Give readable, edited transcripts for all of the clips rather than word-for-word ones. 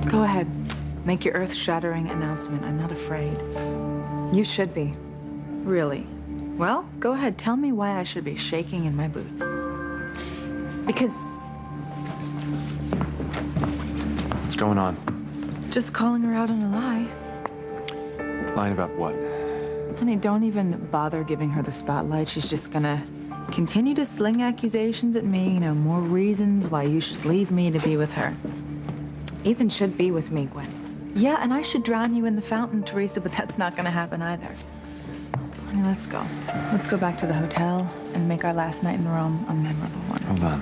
Go ahead. Make your earth-shattering announcement. I'm not afraid. You should be. Really? Well, go ahead. Tell me why I should be shaking in my boots. Because... What's going on? Just calling her out on a lie. Lying about what? Honey, don't even bother giving her the spotlight. She's just gonna continue to sling accusations at me, more reasons why you should leave me to be with her. Ethan should be with me, Gwen. Yeah, and I should drown you in the fountain, Teresa, but that's not gonna happen either. Honey, let's go. Let's go back to the hotel and make our last night in Rome a memorable one. Hold on.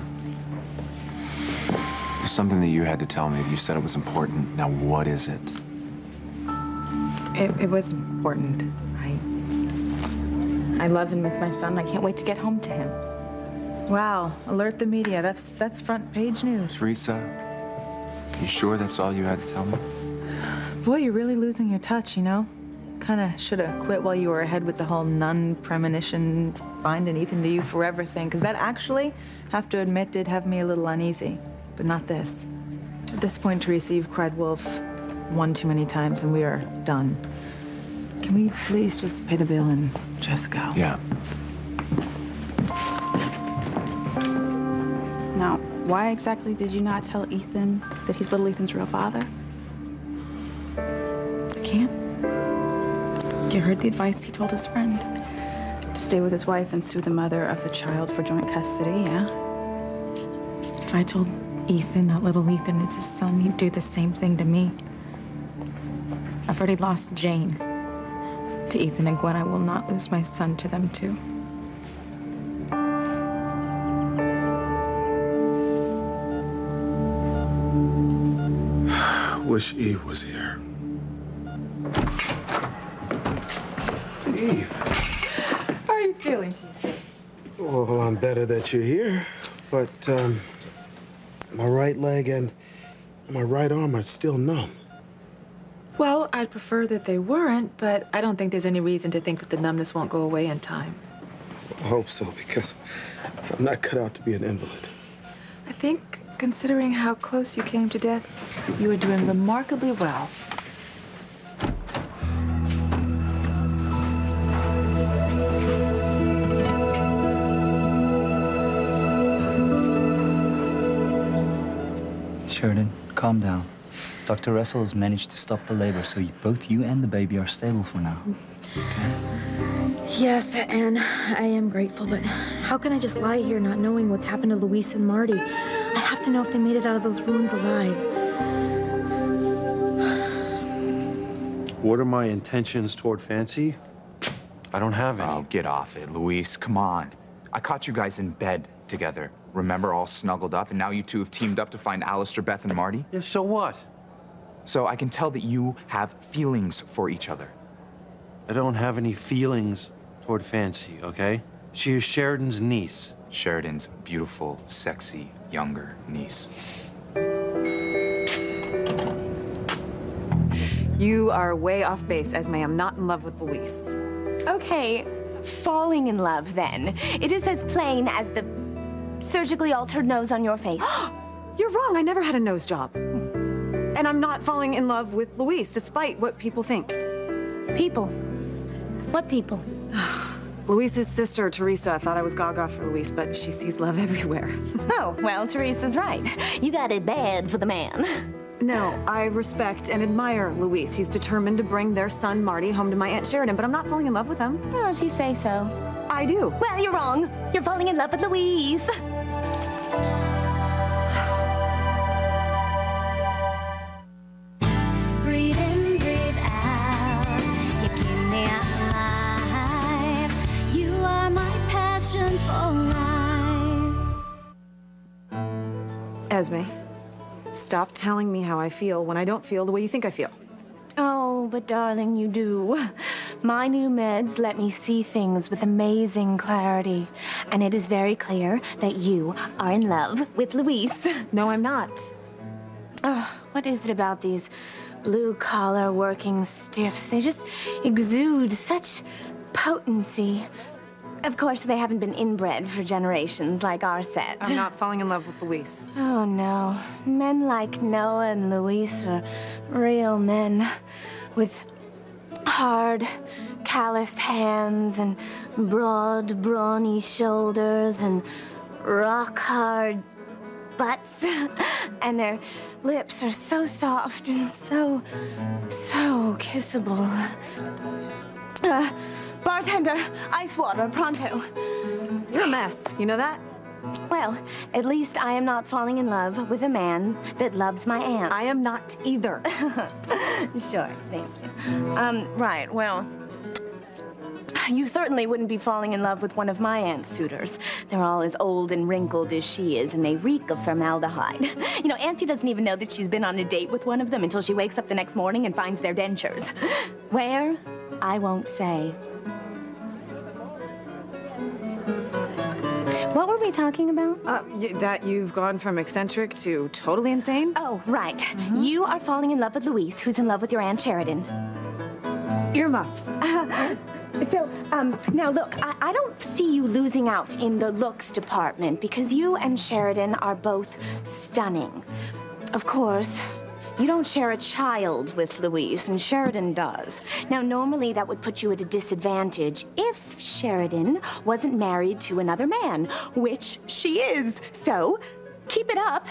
There's something that you had to tell me. You said it was important. Now, what is it? It was important. I love and miss my son. I can't wait to get home to him. Wow, alert the media. That's front page news. Teresa, you sure that's all you had to tell me? Boy, you're really losing your touch, Kind of should have quit while you were ahead with the whole nun premonition, finding Ethan to you forever thing, because that actually, have to admit, did have me a little uneasy. But not this. At this point, Teresa, you've cried wolf one too many times, and we are done. Can we please just pay the bill and just go? Yeah. Now, why exactly did you not tell Ethan that he's little Ethan's real father? I can't. You heard the advice he told his friend. To stay with his wife and sue the mother of the child for joint custody, yeah? If I told Ethan that little Ethan is his son, he'd do the same thing to me. I've already lost Jane to Ethan and Gwen. I will not lose my son to them, too. Wish Eve was here. Eve. How are you feeling, TC? Well, I'm better that you're here, but my right leg and my right arm are still numb. Well, I'd prefer that they weren't, but I don't think there's any reason to think that the numbness won't go away in time. I hope so, because I'm not cut out to be an invalid. I think, considering how close you came to death, you are doing remarkably well. Sheridan, calm down. Dr. Russell has managed to stop the labor, so both you and the baby are stable for now. Okay? Yes, and I am grateful, but how can I just lie here not knowing what's happened to Luis and Marty? I have to know if they made it out of those ruins alive. What are my intentions toward Fancy? I don't have any. Oh, get off it, Luis. Come on. I caught you guys in bed together. Remember, all snuggled up, and now you two have teamed up to find Alistair, Beth, and Marty? Yeah, so what? So I can tell that you have feelings for each other. I don't have any feelings toward Fancy, okay? She is Sheridan's niece. Sheridan's beautiful, sexy, younger niece. You are way off base, Esme. I'm not in love with Luis. Okay, falling in love, then. It is as plain as the surgically altered nose on your face. You're wrong. I never had a nose job. And I'm not falling in love with Luis, despite what people think. People? What people? Luis's sister, Teresa, thought I was gaga for Luis, but she sees love everywhere. Oh, well, Teresa's right. You got it bad for the man. No, I respect and admire Luis. He's determined to bring their son, Marty, home to my Aunt Sheridan, but I'm not falling in love with him. Well, if you say so. I do. Well, you're wrong. You're falling in love with Luis. Breathe in, breathe out. You keep me alive. You are my passion for life. Esme, stop telling me how I feel when I don't feel the way you think I feel. Oh, but darling, you do. My new meds let me see things with amazing clarity. And it is very clear that you are in love with Luis. No, I'm not. Oh, what is it about these blue-collar working stiffs? They just exude such potency. Of course, they haven't been inbred for generations like our set. I'm not falling in love with Luis. Oh, no. Men like Noah and Luis are real men with hard, calloused hands and broad, brawny shoulders and rock-hard butts. And their lips are so soft and so kissable. Bartender, ice water, pronto. You're a mess, you know that? Well, at least I am not falling in love with a man that loves my aunt. I am not either. Sure, thank you. Right, well, you certainly wouldn't be falling in love with one of my aunt's suitors. They're all as old and wrinkled as she is, and they reek of formaldehyde. You know, Auntie doesn't even know that she's been on a date with one of them until she wakes up the next morning and finds their dentures. Where? I won't say. What were we talking about? That you've gone from eccentric to totally insane? Oh, right. You are falling in love with Luis, who's in love with your Aunt Sheridan. Earmuffs. Now look, I don't see you losing out in the looks department because you and Sheridan are both stunning. Of course, you don't share a child with Luis, and Sheridan does. Now, normally that would put you at a disadvantage if Sheridan wasn't married to another man, which she is. So, keep it up,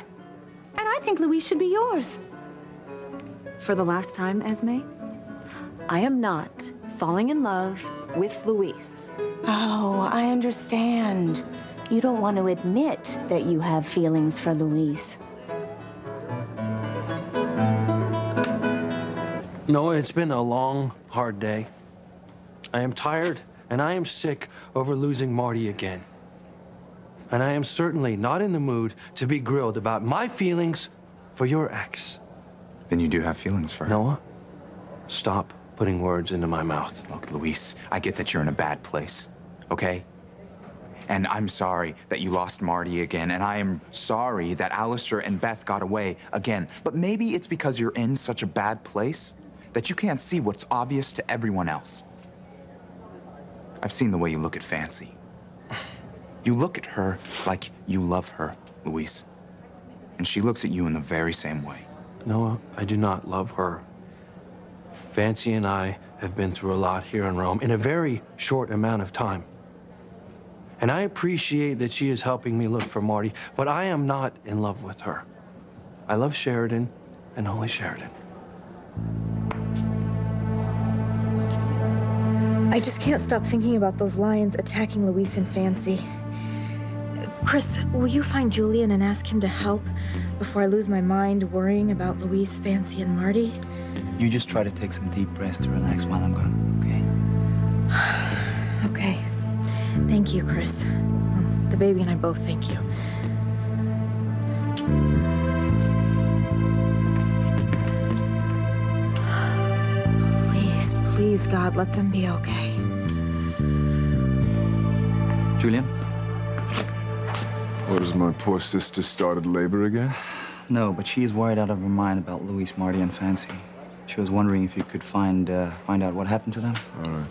and I think Luis should be yours. For the last time, Esme, I am not falling in love with Luis. Oh, I understand. You don't want to admit that you have feelings for Luis. No, it's been a long, hard day. I am tired, and I am sick over losing Marty again. And I am certainly not in the mood to be grilled about my feelings for your ex. Then you do have feelings for her. Noah, stop putting words into my mouth. Look, Luis, I get that you're in a bad place, okay? And I'm sorry that you lost Marty again, and I am sorry that Alistair and Beth got away again. But maybe it's because you're in such a bad place that you can't see what's obvious to everyone else. I've seen the way you look at Fancy. You look at her like you love her, Luis. And she looks at you in the very same way. Noah, I do not love her. Fancy and I have been through a lot here in Rome in a very short amount of time. And I appreciate that she is helping me look for Marty, but I am not in love with her. I love Sheridan, and only Sheridan. I just can't stop thinking about those lions attacking Luis and Fancy. Chris, will you find Julian and ask him to help before I lose my mind worrying about Luis, Fancy, and Marty? You just try to take some deep breaths to relax while I'm gone, okay? Okay. Thank you, Chris. The baby and I both thank you. Please, please, God, let them be okay. Julian? What, has my poor sister started labor again? No, but she is worried out of her mind about Luis, Marty, and Fancy. She was wondering if you could find out what happened to them. All right.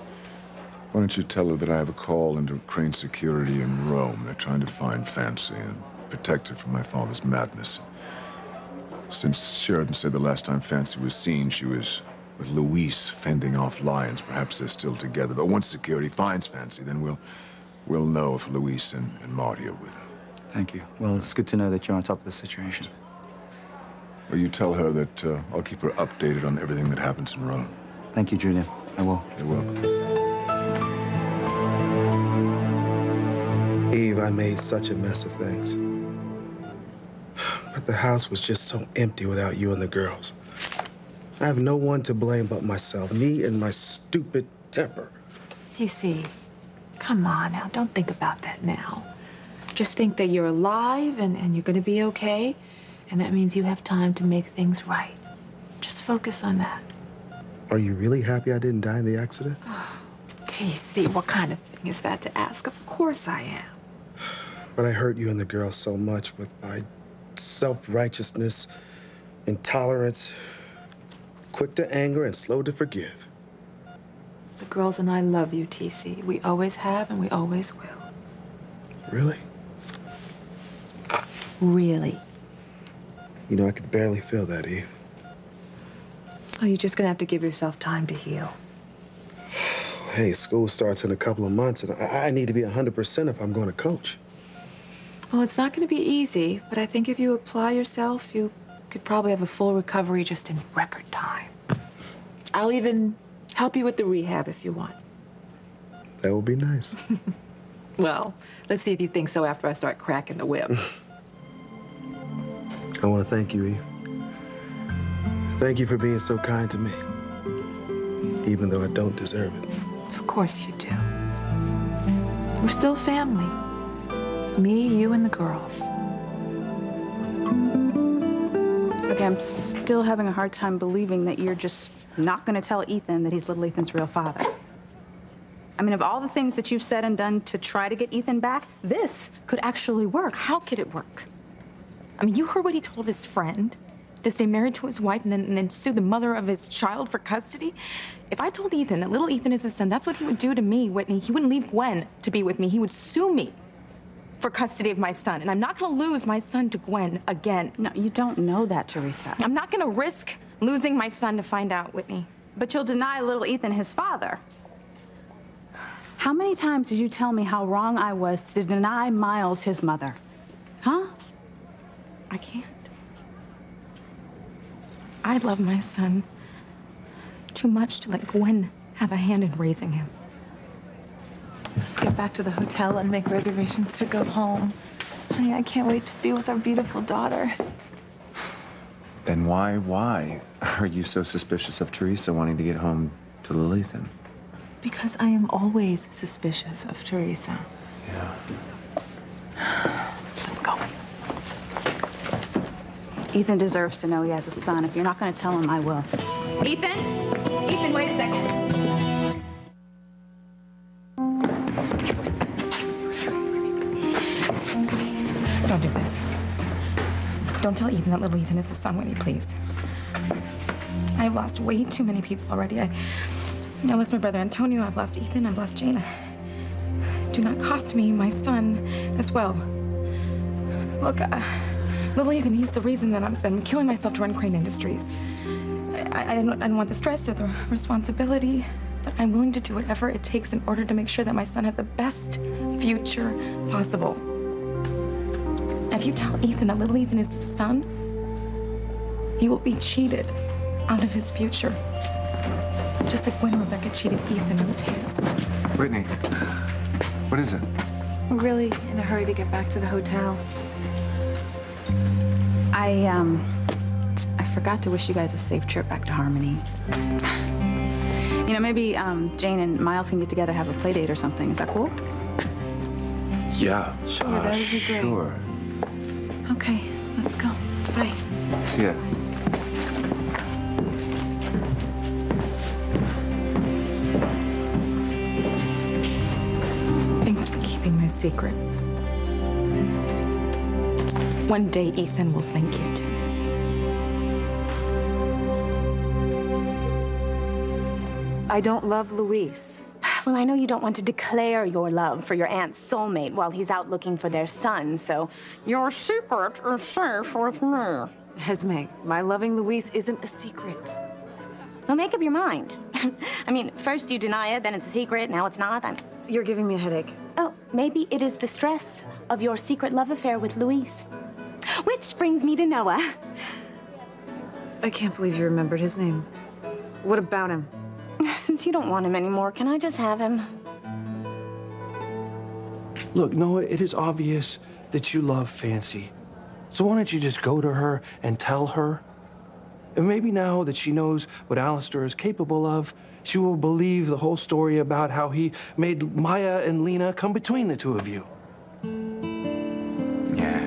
Why don't you tell her that I have a call into Crane Security in Rome. They're trying to find Fancy and protect her from my father's madness. Since Sheridan said the last time Fancy was seen, she was with Luis fending off lions. Perhaps they're still together. But once security finds Fancy, then we'll know if Luis and Marty are with her. Thank you. Well, it's good to know that you're on top of the situation. Well, you tell her that I'll keep her updated on everything that happens in Rome. Thank you, Julian. I will. You're welcome. Eve, I made such a mess of things. But the house was just so empty without you and the girls. I have no one to blame but myself, me and my stupid temper. TC, come on now. Don't think about that now. Just think that you're alive and you're going to be okay. And that means you have time to make things right. Just focus on that. Are you really happy I didn't die in the accident? Oh, TC, what kind of thing is that to ask? Of course I am. But I hurt you and the girls so much with my self-righteousness, intolerance, quick to anger and slow to forgive. The girls and I love you, TC. We always have and we always will. Really? Really. You know, I could barely feel that, Eve. Oh, you're just gonna have to give yourself time to heal. Hey, school starts in a couple of months, and I need to be 100% if I'm going to coach. Well, it's not gonna be easy, but I think if you apply yourself, you could probably have a full recovery just in record time. I'll even help you with the rehab if you want. That would be nice. Well, let's see if you think so after I start cracking the whip. I want to thank you, Eve. Thank you for being so kind to me, even though I don't deserve it. Of course you do. We're still family. Me, you, and the girls. Okay, I'm still having a hard time believing that you're just not going to tell Ethan that he's little Ethan's real father. I mean, of all the things that you've said and done to try to get Ethan back, this could actually work. How could it work? I mean, you heard what he told his friend? To stay married to his wife and then sue the mother of his child for custody? If I told Ethan that little Ethan is his son, that's what he would do to me, Whitney. He wouldn't leave Gwen to be with me. He would sue me for custody of my son. And I'm not gonna lose my son to Gwen again. No, you don't know that, Teresa. I'm not gonna risk losing my son to find out, Whitney. But you'll deny little Ethan his father. How many times did you tell me how wrong I was to deny Miles his mother? Huh? I can't. I love my son too much to let Gwen have a hand in raising him. Let's get back to the hotel and make reservations to go home. Honey, I can't wait to be with our beautiful daughter. Then why are you so suspicious of Teresa wanting to get home to little Ethan? Because I am always suspicious of Teresa. Yeah. Let's go. Ethan deserves to know he has a son. If you're not going to tell him, I will. Ethan? Ethan, wait a second. Don't do this. Don't tell Ethan that little Ethan is his son, Whitney, please. I've lost way too many people already. I lost my brother Antonio, I've lost Ethan, I've lost Jane. Do not cost me my son as well. Look, little Ethan, he's the reason that I'm killing myself to run Crane Industries. I don't want the stress or the responsibility, but I'm willing to do whatever it takes in order to make sure that my son has the best future possible. If you tell Ethan that little Ethan is his son, he will be cheated out of his future. Just like when Rebecca cheated Ethan out of his. Whitney, what is it? We're really in a hurry to get back to the hotel. I forgot to wish you guys a safe trip back to Harmony. You know, maybe Jane and Miles can get together, have a play date or something. Is that cool? Yeah. Sure, that would be great. Sure. Okay, let's go. Bye. See ya. Thanks for keeping my secret. One day, Ethan will thank you, too. I don't love Luis. Well, I know you don't want to declare your love for your aunt's soulmate while he's out looking for their son, so your secret is safe with me. Esme, my loving Luis isn't a secret. Well, make up your mind. I mean, first you deny it, then it's a secret, now it's not. You're giving me a headache. Oh, maybe it is the stress of your secret love affair with Luis. Which brings me to Noah. I can't believe you remembered his name. What about him? Since you don't want him anymore, can I just have him? Look, Noah, it is obvious that you love Fancy. So why don't you just go to her and tell her? And maybe now that she knows what Alistair is capable of, she will believe the whole story about how he made Maya and Lena come between the two of you. Yeah.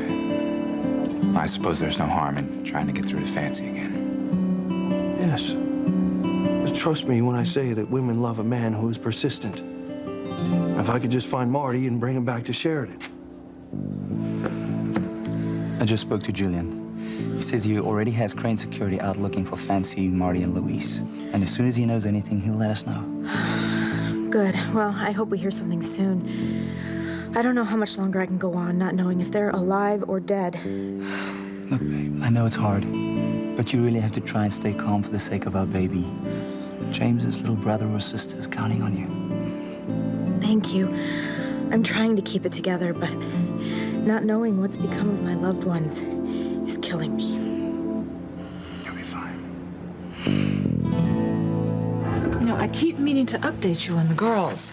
I suppose there's no harm in trying to get through to Fancy again. Yes. But trust me when I say that women love a man who is persistent. If I could just find Marty and bring him back to Sheridan. I just spoke to Julian. He says he already has Crane Security out looking for Fancy, Marty, and Luis. And as soon as he knows anything, he'll let us know. Good. Well, I hope we hear something soon. I don't know how much longer I can go on not knowing if they're alive or dead. Look, babe, I know it's hard, but you really have to try and stay calm for the sake of our baby. James's little brother or sister is counting on you. Thank you. I'm trying to keep it together, but not knowing what's become of my loved ones is killing me. You'll be fine. You know, I keep meaning to update you on the girls.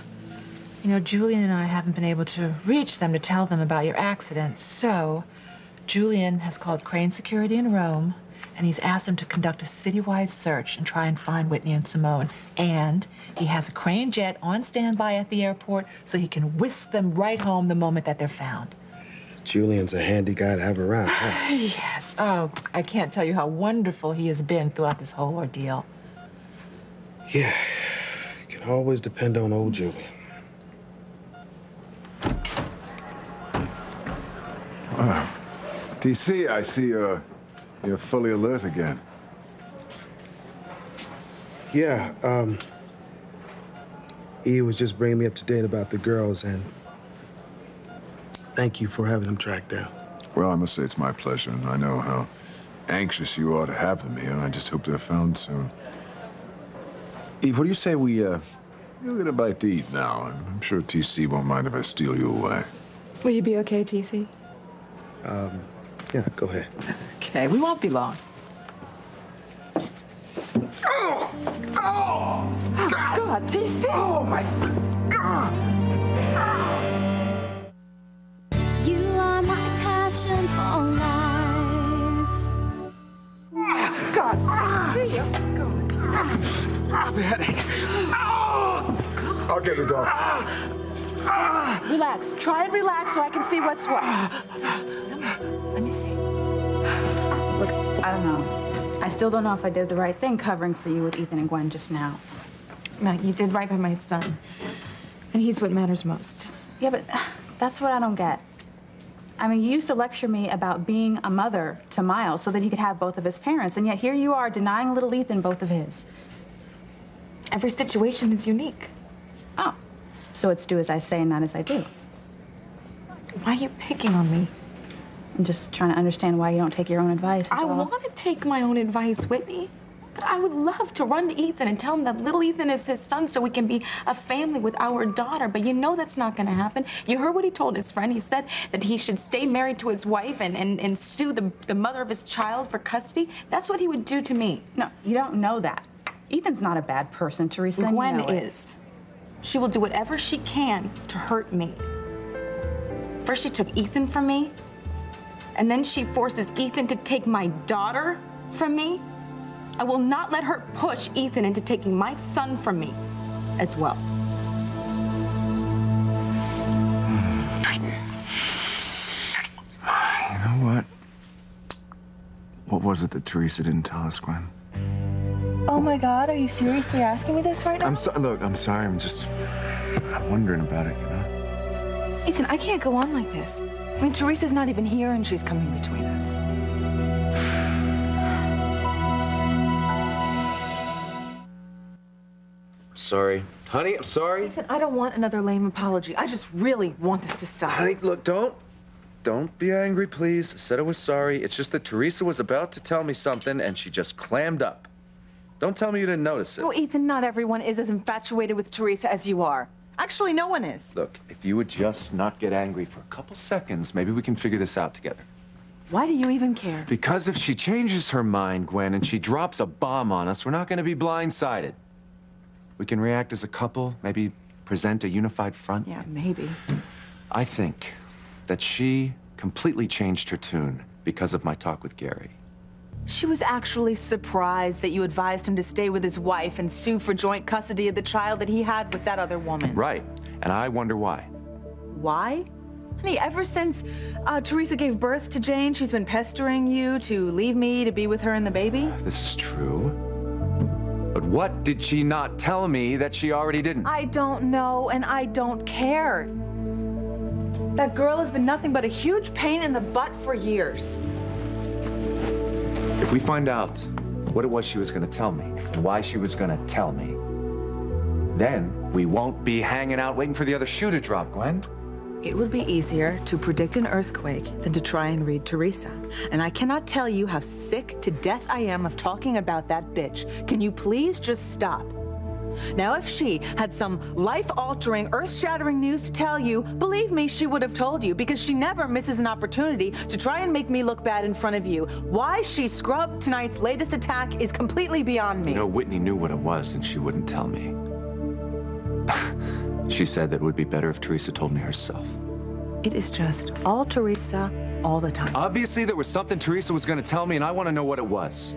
You know, Julian and I haven't been able to reach them to tell them about your accident, so Julian has called Crane Security in Rome, and he's asked them to conduct a citywide search and try and find Whitney and Simone. And he has a Crane jet on standby at the airport so he can whisk them right home the moment that they're found. Julian's a handy guy to have around, huh? Yes. Oh, I can't tell you how wonderful he has been throughout this whole ordeal. Yeah, you can always depend on old Julian. TC, I see you're fully alert again. Yeah, E was just bringing me up to date about the girls, and thank you for having them tracked down. Well, I must say it's my pleasure, and I know how anxious you are to have them here, and I just hope they're found soon. Eve, what do you say we get a bite to eat now? I'm sure TC won't mind if I steal you away. Will you be okay, TC? Yeah, go ahead. Okay, we won't be long. Oh! Oh! God, TC! Oh, my God! You are my passion for life. God, TC! Oh, God. The headache. Oh! I'll get the dog. Relax. Try and relax so I can see what's what. Let me see. Look, I don't know. I still don't know if I did the right thing covering for you with Ethan and Gwen just now. No, you did right by my son. And he's what matters most. Yeah, but that's what I don't get. I mean, you used to lecture me about being a mother to Miles so that he could have both of his parents, and yet here you are denying little Ethan both of his. Every situation is unique. Oh, so it's do as I say and not as I do. Why are you picking on me? I'm just trying to understand why you don't take your own advice. I want to take my own advice, Whitney. But I would love to run to Ethan and tell him that little Ethan is his son so we can be a family with our daughter. But you know that's not going to happen. You heard what he told his friend. He said that he should stay married to his wife and sue the mother of his child for custody. That's what he would do to me. No, you don't know that. Ethan's not a bad person, Teresa. Gwen you know it. is. She will do whatever she can to hurt me. First, she took Ethan from me. And then she forces Ethan to take my daughter from me. I will not let her push Ethan into taking my son from me as well. You know what? What was it that Teresa didn't tell us, Gwen? Oh my God, are you seriously asking me this right now? Look, I'm sorry. I'm wondering about it, you know? Ethan, I can't go on like this. I mean, Teresa's not even here and she's coming between us. Sorry. Honey, I'm sorry. Ethan, I don't want another lame apology. I just really want this to stop. Honey, look, don't be angry, please. I said I was sorry. It's just that Teresa was about to tell me something and she just clammed up. Don't tell me you didn't notice it. No, Ethan, not everyone is as infatuated with Teresa as you are. Actually, no one is. Look, if you would just not get angry for a couple seconds, maybe we can figure this out together. Why do you even care? Because if she changes her mind, Gwen, and she drops a bomb on us, we're not going to be blindsided. We can react as a couple, maybe present a unified front. Yeah, maybe. I think that she completely changed her tune because of my talk with Gary. She was actually surprised that you advised him to stay with his wife and sue for joint custody of the child that he had with that other woman. Right. And I wonder why. Why? Honey, ever since Teresa gave birth to Jane, she's been pestering you to leave me to be with her and the baby? This is true. But what did she not tell me that she already didn't? I don't know, and I don't care. That girl has been nothing but a huge pain in the butt for years. If we find out what it was she was going to tell me and why she was going to tell me, Then we won't be hanging out waiting for the other shoe to drop, Gwen. It would be easier to predict an earthquake than to try and read Teresa. And I cannot tell you how sick to death I am of talking about that bitch. Can you please just stop? Now, if she had some life-altering, earth-shattering news to tell you, believe me, she would have told you, because she never misses an opportunity to try and make me look bad in front of you. Why she scrubbed tonight's latest attack is completely beyond me. You know, Whitney knew what it was, and she wouldn't tell me. She said that it would be better if Teresa told me herself. It is just all Teresa, all the time. Obviously, there was something Teresa was going to tell me, and I want to know what it was.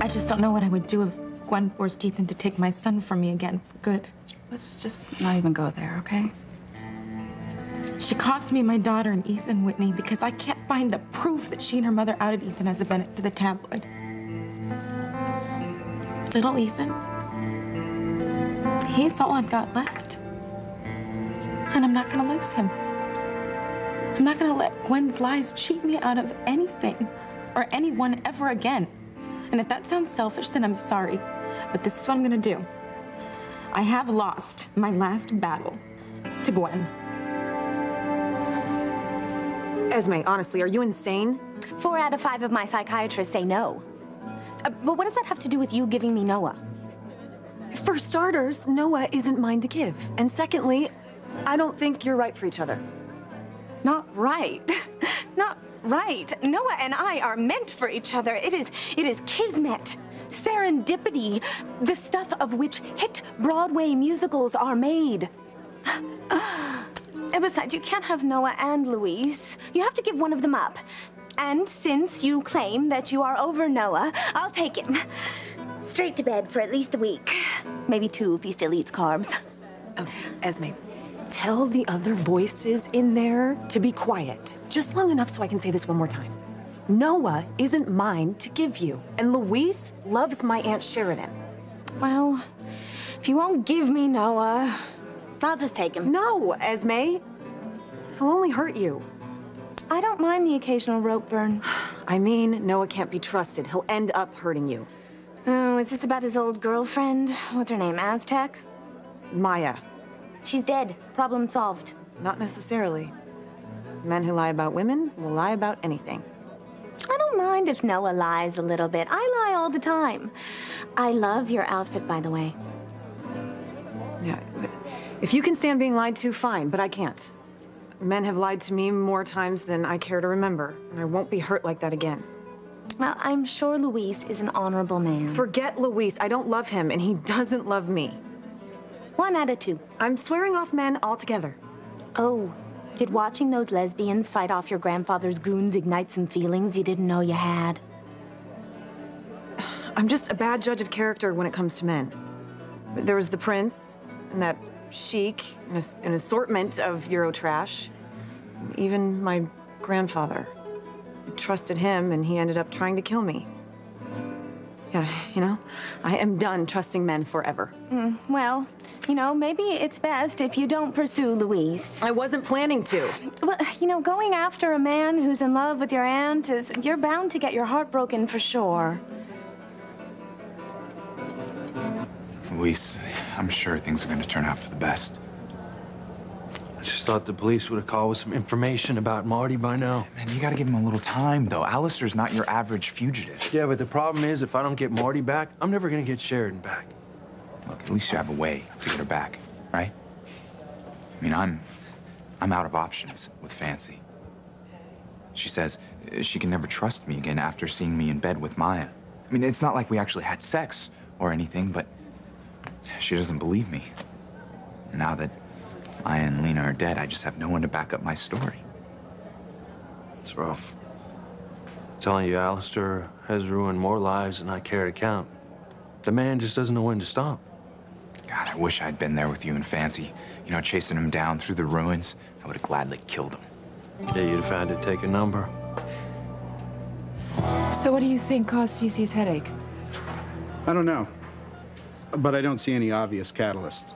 I just don't know what I would do if Gwen forced Ethan to take my son from me again for good. Let's just not even go there, okay? She cost me my daughter and Ethan, Whitney, because I can't find the proof that she and her mother outed Ethan as a Bennett to the tabloid. Little Ethan, he's all I've got left. And I'm not gonna lose him. I'm not gonna let Gwen's lies cheat me out of anything or anyone ever again. And if that sounds selfish, then I'm sorry. But this is what I'm gonna do. I have lost my last battle to Gwen. Esme, honestly, are you insane? 4 out of 5 of my psychiatrists say no. But what does that have to do with you giving me Noah? For starters, Noah isn't mine to give. And secondly, I don't think you're right for each other. Not right. Not right. Noah and I are meant for each other. It is kismet, serendipity, the stuff of which hit Broadway musicals are made. And besides, you can't have Noah and Louise. You have to give one of them up. And since you claim that you are over Noah, I'll take him straight to bed for at least a week. Maybe 2 if he still eats carbs. Okay, Esme, tell the other voices in there to be quiet. Just long enough so I can say this one more time. Noah isn't mine to give you, and Louise loves my Aunt Sheridan. Well, if you won't give me Noah, I'll just take him. No, Esme. He'll only hurt you. I don't mind the occasional rope burn. I mean, Noah can't be trusted. He'll end up hurting you. Oh, is this about his old girlfriend? What's her name, Aztec? Maya. She's dead. Problem solved. Not necessarily. Men who lie about women will lie about anything. I don't mind if Noah lies a little bit. I lie all the time. I love your outfit, by the way. Yeah, if you can stand being lied to, fine, but I can't. Men have lied to me more times than I care to remember, and I won't be hurt like that again. Well, I'm sure Luis is an honorable man. Forget Luis. I don't love him, and he doesn't love me. 1 out of 2. I'm swearing off men altogether. Oh, did watching those lesbians fight off your grandfather's goons ignite some feelings you didn't know you had? I'm just a bad judge of character when it comes to men. There was the prince, and that chic, an assortment of Eurotrash. Even my grandfather. I trusted him, and he ended up trying to kill me. Yeah, you know, I am done trusting men forever. Well, you know, maybe it's best if you don't pursue Luis. I wasn't planning to. Well, you know, going after a man who's in love with your aunt is, you're bound to get your heart broken for sure. Luis, I'm sure things are going to turn out for the best. I just thought the police would have called with some information about Marty by now. Man, you got to give him a little time, though. Alistair's not your average fugitive. Yeah, but the problem is, if I don't get Marty back, I'm never going to get Sheridan back. Look, at least you have a way to get her back, right? I mean, I'm out of options with Fancy. She says she can never trust me again after seeing me in bed with Maya. I mean, it's not like we actually had sex or anything, but she doesn't believe me. And now that Maya and Lena are dead, I just have no one to back up my story. It's rough. I'm telling you, Alistair has ruined more lives than I care to count. The man just doesn't know when to stop. God, I wish I'd been there with you and Fancy. You know, chasing him down through the ruins. I would have gladly killed him. Yeah, you'd have had to take a number. So what do you think caused TC's headache? I don't know, but I don't see any obvious catalysts.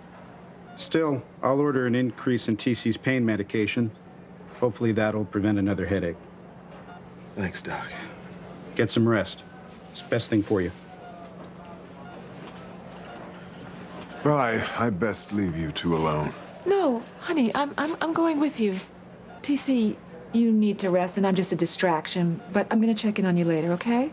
Still, I'll order an increase in TC's pain medication. Hopefully that'll prevent another headache. Thanks, Doc. Get some rest. It's the best thing for you. Well, I best leave you two alone. No, honey, I'm going with you. TC, you need to rest, and I'm just a distraction, but I'm gonna check in on you later, okay?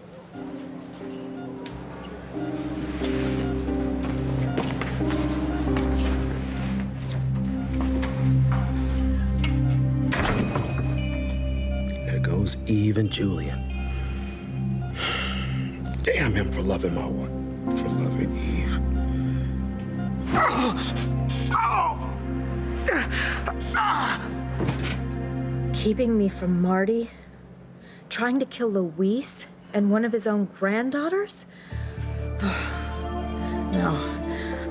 There goes Eve and Julian. Damn him for loving my wife, for loving Eve. Keeping me from Marty? Trying to kill Luis and one of his own granddaughters? No.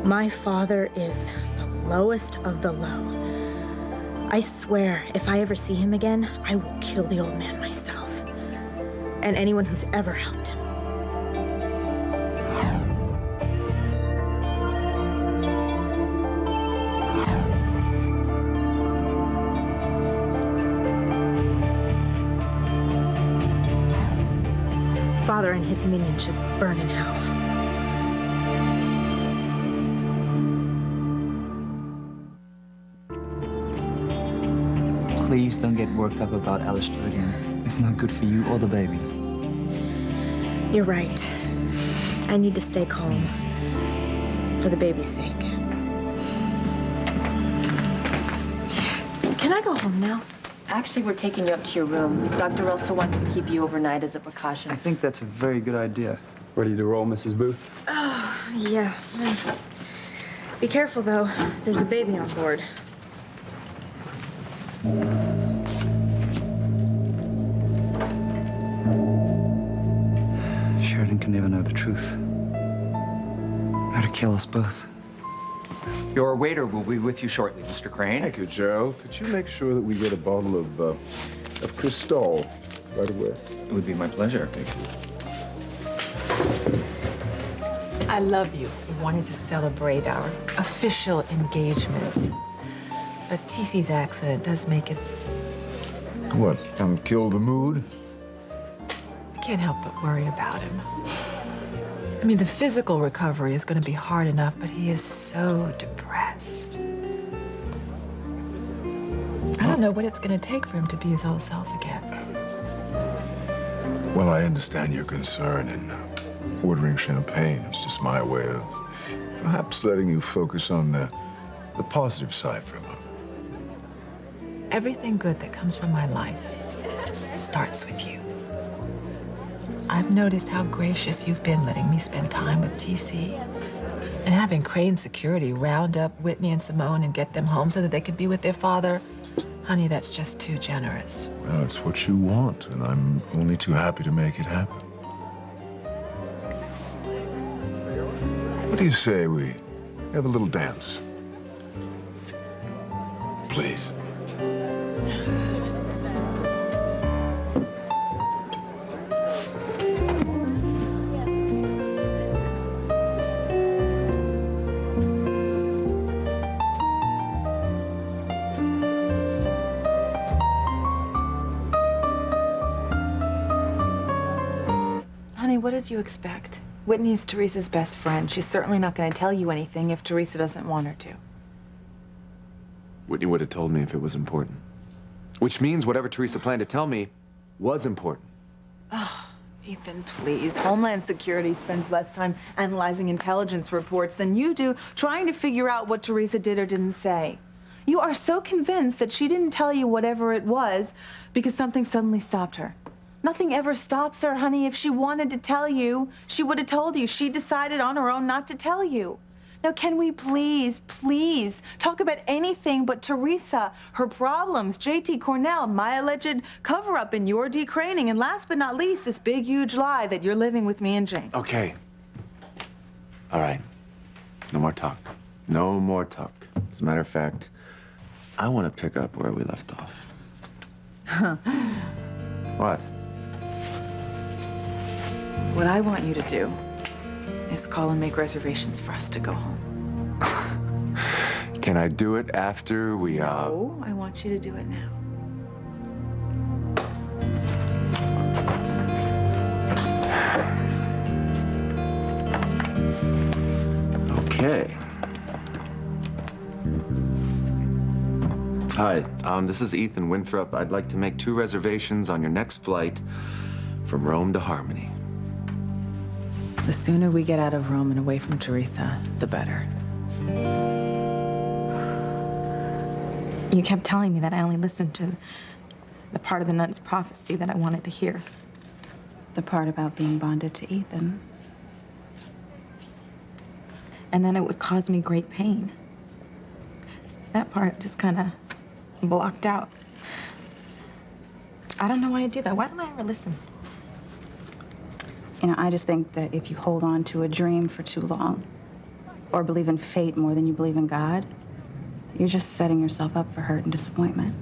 My father is the lowest of the low. I swear, if I ever see him again, I will kill the old man myself. And anyone who's ever helped him. Father and his minions should burn in hell. Please don't get worked up about Alistair again. It's not good for you or the baby. You're right. I need to stay calm. For the baby's sake. Can I go home now? Actually, we're taking you up to your room. Dr. Elsa wants to keep you overnight as a precaution. I think that's a very good idea. Ready to roll, Mrs. Booth? Oh, yeah. Be careful, though. There's a baby on board. Sheridan can never know the truth. Better kill us both. Your waiter will be with you shortly, Mr. Crane. Thank you, Gerald. Could you make sure that we get a bottle of Cristal right away? It would be my pleasure. Thank you. I love you for wanting to celebrate our official engagement. But TC's accident does make it... What, kill the mood? I can't help but worry about him. I mean, the physical recovery is going to be hard enough, but he is so depressed. I don't know what it's going to take for him to be his old self again. Well, I understand your concern in ordering champagne. It's just my way of perhaps letting you focus on the positive side for a moment. Everything good that comes from my life starts with you. I've noticed how gracious you've been letting me spend time with TC. And having Crane Security round up Whitney and Simone and get them home so that they could be with their father. Honey, that's just too generous. Well, it's what you want, and I'm only too happy to make it happen. What do you say we have a little dance? Please. What did you expect? Whitney is Teresa's best friend. She's certainly not going to tell you anything if Teresa doesn't want her to. Whitney would have told me if it was important. Which means whatever Teresa planned to tell me was important. Oh, Ethan, please. Homeland Security spends less time analyzing intelligence reports than you do trying to figure out what Teresa did or didn't say. You are so convinced that she didn't tell you whatever it was because something suddenly stopped her. Nothing ever stops her, honey. If she wanted to tell you, she would have told you. She decided on her own not to tell you. Now, can we please talk about anything but Teresa, her problems, JT Cornell, my alleged cover-up and your decraning, and last but not least, this big, huge lie that you're living with me and Jane. Okay. All right. No more talk. No more talk. As a matter of fact, I want to pick up where we left off. What? What I want you to do is call and make reservations for us to go home. Can I do it after we, No, I want you to do it now. Okay. Hi, this is Ethan Winthrop. I'd like to make 2 reservations on your next flight from Rome to Harmony. The sooner we get out of Rome and away from Teresa, the better. You kept telling me that I only listened to the part of the nun's prophecy that I wanted to hear. The part about being bonded to Ethan. And then it would cause me great pain. That part just kind of blocked out. I don't know why I do that. Why don't I ever listen? You know, I just think that if you hold on to a dream for too long, or believe in fate more than you believe in God, you're just setting yourself up for hurt and disappointment.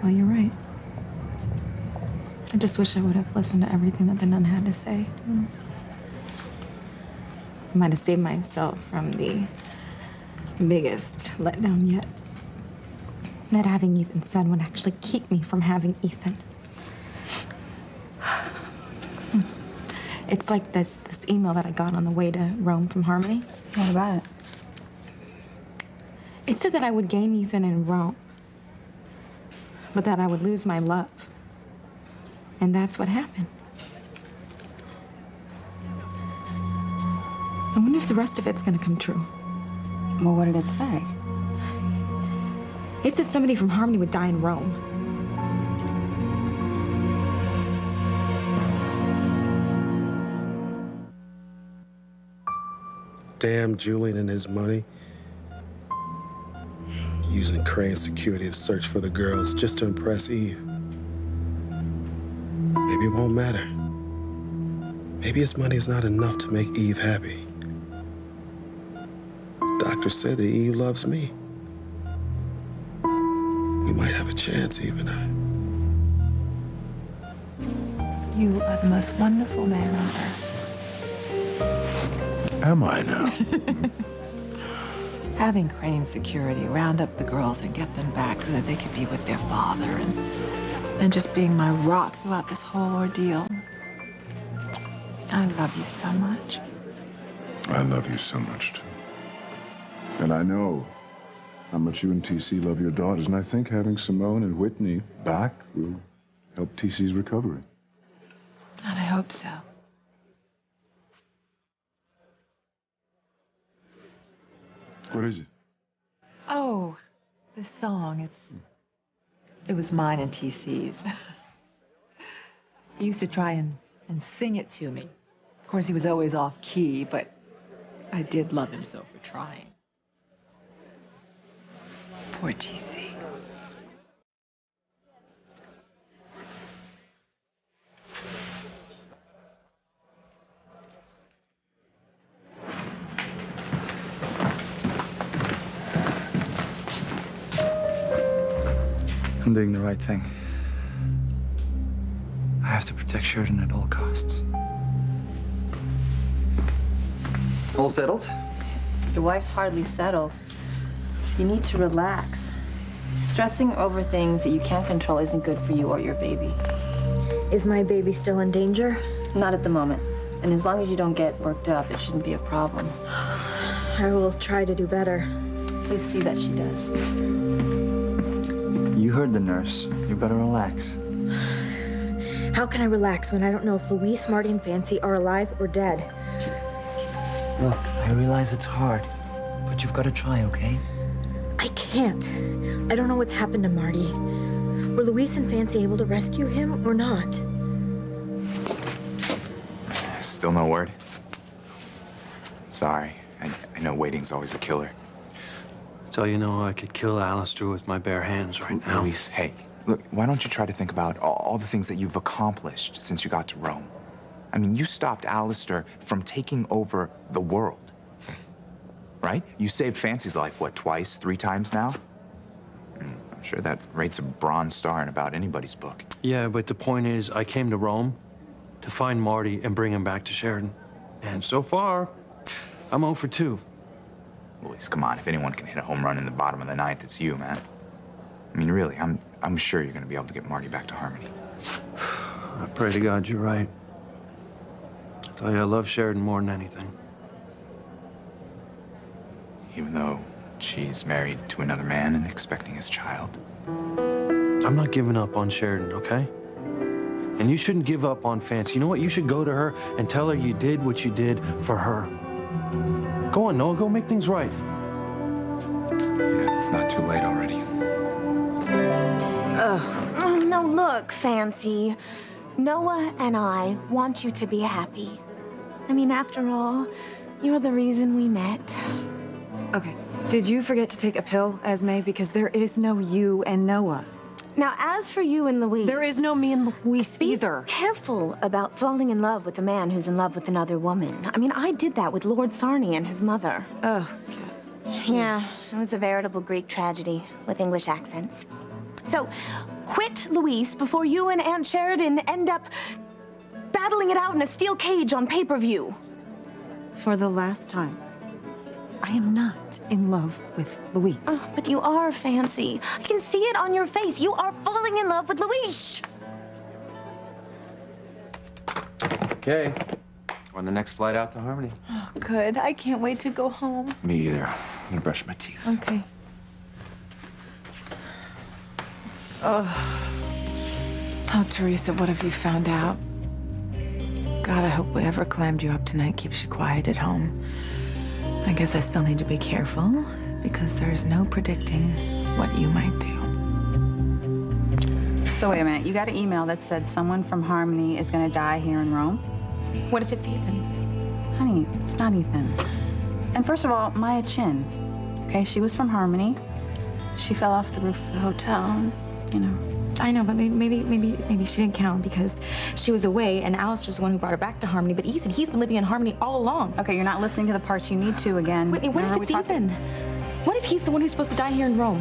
Well, you're right. I just wish I would have listened to everything that the nun had to say. I might have saved myself from the biggest letdown yet. Not having Ethan's son would actually keep me from having Ethan. It's like this email that I got on the way to Rome from Harmony. What about it? It said that I would gain Ethan in Rome, but that I would lose my love. And that's what happened. I wonder if the rest of it's gonna come true. Well, what did it say? It said somebody from Harmony would die in Rome. Damn Julian and his money. Using Crane security to search for the girls just to impress Eve. Maybe it won't matter. Maybe his money is not enough to make Eve happy. Doctor said that Eve loves me. We might have a chance, Eve and I. You are the most wonderful man on earth. Am I now? Having Crane security round up the girls and get them back so that they could be with their father, and just being my rock throughout this whole ordeal. I love you so much. I love you so much, too. And I know how much you and TC love your daughters, and I think having Simone and Whitney back will help TC's recovery. And I hope so. What is it? Oh, this song, it was mine and TC's. He used to try and sing it to me. Of course, he was always off key, but I did love him so for trying. Poor TC. I'm doing the right thing. I have to protect Sheridan at all costs. All settled? Your wife's hardly settled. You need to relax. Stressing over things that you can't control isn't good for you or your baby. Is my baby still in danger? Not at the moment. And as long as you don't get worked up, it shouldn't be a problem. I will try to do better. Please see that she does. You heard the nurse. You've got to relax. How can I relax when I don't know if Luis, Marty, and Fancy are alive or dead? Look, I realize it's hard, but you've got to try, okay? I can't. I don't know what's happened to Marty. Were Luis and Fancy able to rescue him or not? Still no word? Sorry. I know waiting's always a killer. So you know I could kill Alistair with my bare hands right now. Luis, hey, look, why don't you try to think about all the things that you've accomplished since you got to Rome? I mean, you stopped Alistair from taking over the world, right? You saved Fancy's life, what, twice, 3 times now? I'm sure that rates a Bronze Star in about anybody's book. Yeah, but the point is, I came to Rome to find Marty and bring him back to Sheridan. And so far, I'm 0 for 2. Luis, come on. If anyone can hit a home run in the bottom of the 9th, it's you, man. I mean, really, I'm sure you're going to be able to get Marty back to Harmony. I pray to God you're right. I tell you, I love Sheridan more than anything. Even though she's married to another man and expecting his child. I'm not giving up on Sheridan, okay? And you shouldn't give up on Fancy. You know what? You should go to her and tell her you did what you did for her. Go on, Noah. Go make things right. Yeah, it's not too late already. Oh, no, look, Fancy. Noah and I want you to be happy. I mean, after all, you're the reason we met. Okay. Did you forget to take a pill, Esme? Because there is no you and Noah. Now, as for you and Louise... There is no me and Louise either. Be careful about falling in love with a man who's in love with another woman. I mean, I did that with Lord Sarney and his mother. Oh, God. Yeah, it was a veritable Greek tragedy with English accents. So, quit Louise before you and Aunt Sheridan end up battling it out in a steel cage on pay-per-view. For the last time, I am not in love with Louise. Oh, but you are, Fancy. I can see it on your face. You are falling in love with Louise. Okay. We're on the next flight out to Harmony. Oh, good. I can't wait to go home. Me either. I'm gonna brush my teeth. Okay. Oh, Teresa, what have you found out? God, I hope whatever clammed you up tonight keeps you quiet at home. I guess I still need to be careful, because there's no predicting what you might do. So wait a minute, you got an email that said someone from Harmony is gonna die here in Rome? What if it's Ethan? Honey, it's not Ethan. And first of all, Maya Chin, okay, she was from Harmony. She fell off the roof of the hotel, and, you know. I know, but maybe she didn't count because she was away and Alistair's the one who brought her back to Harmony. But Ethan, he's been living in Harmony all along. Okay, you're not listening to the parts you need to again. Wait, what if it's Ethan? What if he's the one who's supposed to die here in Rome?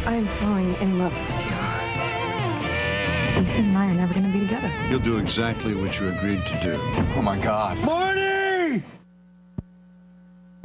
I'm falling in love with you. Ethan and I are never gonna be together. You'll do exactly what you agreed to do. Oh my God. Morning!